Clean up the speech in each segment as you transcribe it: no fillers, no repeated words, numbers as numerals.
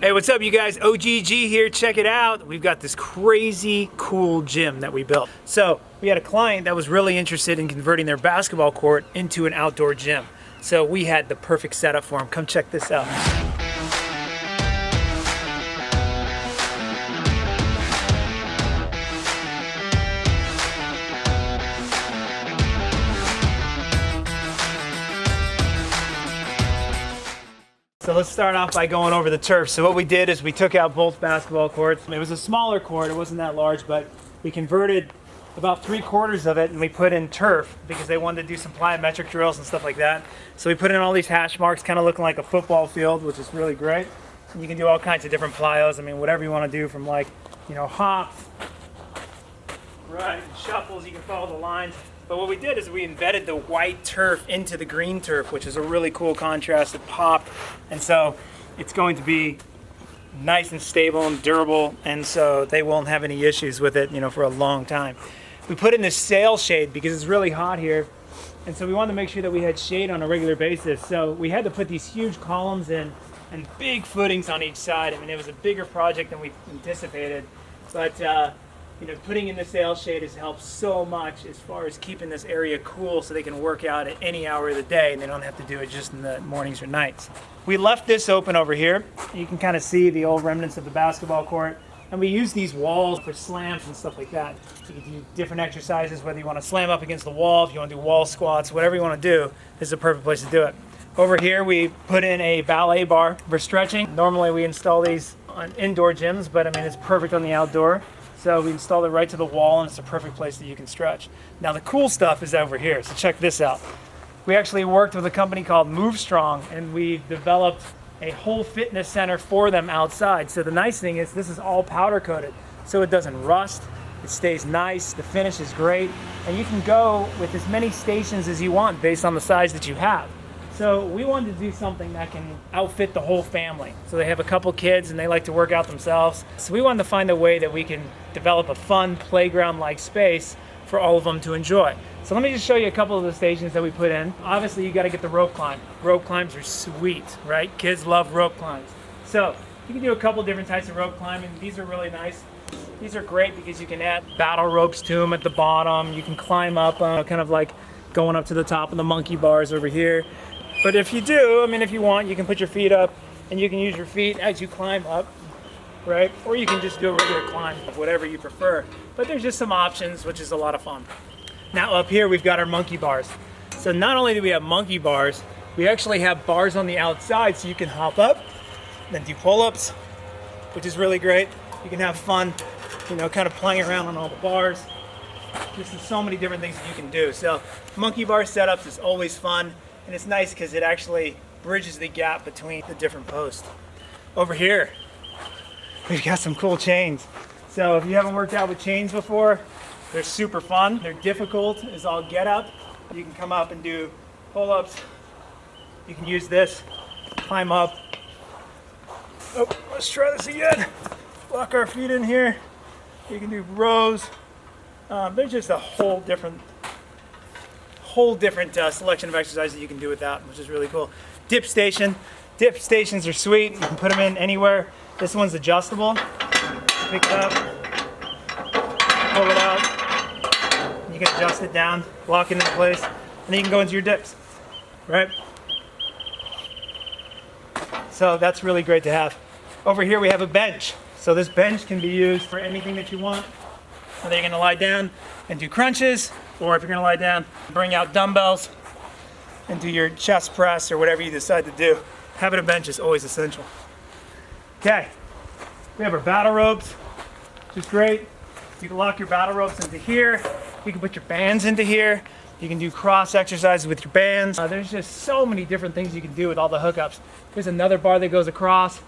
Hey, what's up you guys? OGG here, check it out. We've got this crazy cool gym that we built. So we had a client that was really interested in converting their basketball court into an outdoor gym. So we had the perfect setup for him. Come check this out. So let's start off by going over the turf. So what we did is we took out both basketball courts. It was a smaller court, it wasn't that large, but we converted about 3/4 of it and we put in turf because they wanted to do some plyometric drills and stuff like that. So we put in all these hash marks, kind of looking like a football field, which is really great. And you can do all kinds of different plyos. I mean, whatever you want to do, from like, you know, hops, right, and shuffles, you can follow the lines. But what we did is we embedded the white turf into the green turf, which is a really cool contrast. It popped, and so it's going to be nice and stable and durable, and so they won't have any issues with it, you know, for a long time. We put in this sail shade because it's really hot here, and so we wanted to make sure that we had shade on a regular basis. So we had to put these huge columns in and big footings on each side. I mean, it was a bigger project than we anticipated, but you know, putting in the sail shade has helped so much as far as keeping this area cool so they can work out at any hour of the day and they don't have to do it just in the mornings or nights. We left this open over here. You can kind of see the old remnants of the basketball court. And we use these walls for slams and stuff like that. You can do different exercises, whether you want to slam up against the wall, if you want to do wall squats, whatever you want to do, this is a perfect place to do it. Over here we put in a ballet bar for stretching. Normally we install these on indoor gyms, but I mean it's perfect on the outdoor. So we installed it right to the wall, and it's a perfect place that you can stretch. Now the cool stuff is over here, so check this out. We actually worked with a company called Movestrong, and we developed a whole fitness center for them outside. So the nice thing is this is all powder coated, so it doesn't rust, it stays nice, the finish is great, and you can go with as many stations as you want based on the size that you have. So we wanted to do something that can outfit the whole family. So they have a couple kids and they like to work out themselves. So we wanted to find a way that we can develop a fun playground-like space for all of them to enjoy. So let me just show you a couple of the stations that we put in. Obviously you gotta get the rope climb. Rope climbs are sweet, right? Kids love rope climbs. So you can do a couple different types of rope climbing. These are really nice. These are great because you can add battle ropes to them at the bottom. You can climb up, kind of like going up to the top of the monkey bars over here. But if you do, I mean, if you want, you can put your feet up and you can use your feet as you climb up, right? Or you can just do a regular climb, whatever you prefer. But there's just some options, which is a lot of fun. Now up here, we've got our monkey bars. So not only do we have monkey bars, we actually have bars on the outside so you can hop up, then do pull-ups, which is really great. You can have fun, you know, kind of playing around on all the bars. There's so many different things that you can do. So monkey bar setups is always fun. And it's nice because it actually bridges the gap between the different posts. Over here, we've got some cool chains. So if you haven't worked out with chains before, they're super fun. They're difficult as all get up. You can come up and do pull-ups. You can use this, climb up. Oh, let's try this again. Lock our feet in here. You can do rows. There's just a whole different selection of exercises that you can do with that, which is really cool. Dip station. Dip stations are sweet. You can put them in anywhere. This one's adjustable. Pick it up, pull it out. You can adjust it down, lock it into place, and then you can go into your dips, right? So that's really great to have. Over here we have a bench. So this bench can be used for anything that you want. Whether you're gonna lie down and do crunches, or if you're gonna lie down, bring out dumbbells and do your chest press or whatever you decide to do. Having a bench is always essential. Okay, we have our battle ropes, which is great. You can lock your battle ropes into here. You can put your bands into here. You can do cross exercises with your bands. There's just so many different things you can do with all the hookups. There's another bar that goes across.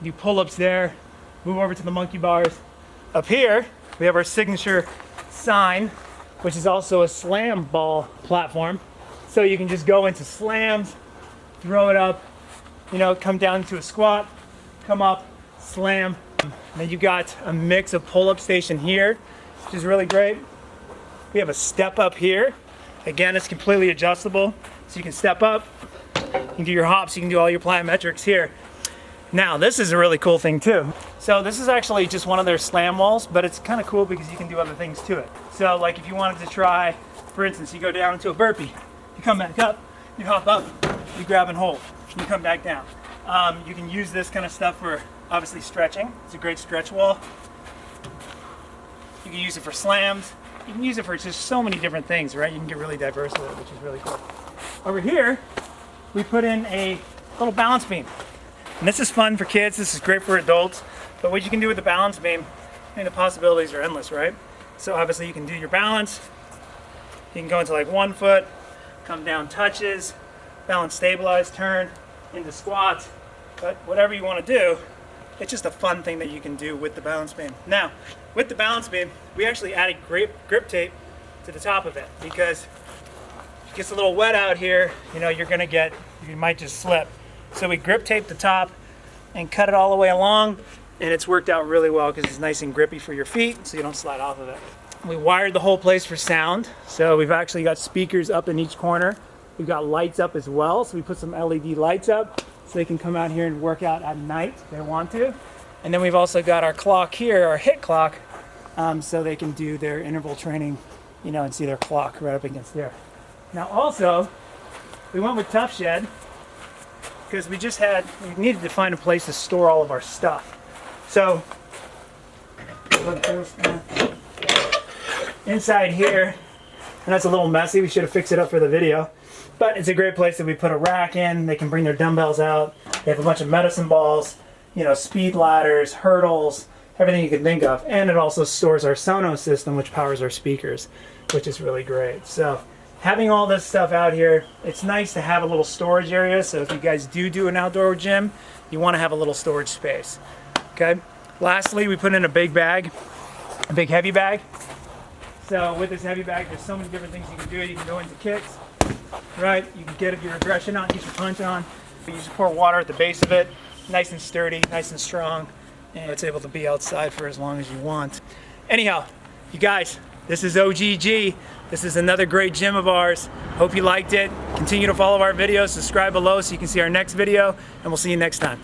Do pull-ups there. Move over to the monkey bars. Up here, we have our signature sign, which is also a slam ball platform. So you can just go into slams, throw it up, you know, come down to a squat, come up, slam. And then you've got a mix of pull-up station here, which is really great. We have a step up here. Again, it's completely adjustable. So you can step up, you can do your hops, you can do all your plyometrics here. Now, this is a really cool thing too. So this is actually just one of their slam walls, but it's kind of cool because you can do other things to it. So like if you wanted to try, for instance, you go down into a burpee, you come back up, you hop up, you grab and hold, you come back down. You can use this kind of stuff for obviously stretching. It's a great stretch wall. You can use it for slams. You can use it for just so many different things, right? You can get really diverse with it, which is really cool. Over here, we put in a little balance beam. And this is fun for kids, this is great for adults, but what you can do with the balance beam, I mean, the possibilities are endless, right? So obviously you can do your balance, you can go into like 1 foot, come down touches, balance stabilize, turn into squats, but whatever you want to do, it's just a fun thing that you can do with the balance beam. Now, with the balance beam, we actually added grip tape to the top of it because if it gets a little wet out here, you know, you might just slip. So we grip tape the top and cut it all the way along, and it's worked out really well because it's nice and grippy for your feet so you don't slide off of it. We wired the whole place for sound, so we've actually got speakers up in each corner. We've got lights up as well, so we put some LED lights up so they can come out here and work out at night if they want to. And then we've also got our clock here, our HIIT clock, so they can do their interval training, you know, and see their clock right up against there. Now also, we went with Tuff Shed because we needed to find a place to store all of our stuff. So, inside here, and that's a little messy, we should have fixed it up for the video, but it's a great place that we put a rack in, they can bring their dumbbells out, they have a bunch of medicine balls, you know, speed ladders, hurdles, everything you can think of, and it also stores our Sonos system, which powers our speakers, which is really great. So, having all this stuff out here, it's nice to have a little storage area, so if you guys do an outdoor gym, you want to have a little storage space, okay? Lastly, we put in a big bag, a big heavy bag. So with this heavy bag, there's so many different things you can do. You can go into kicks, right? You can get your aggression on, get your punch on. You just pour water at the base of it, nice and sturdy, nice and strong, and it's able to be outside for as long as you want. Anyhow, you guys, this is OGG. This is another great gym of ours. Hope you liked it. Continue to follow our videos, subscribe below so you can see our next video, and we'll see you next time.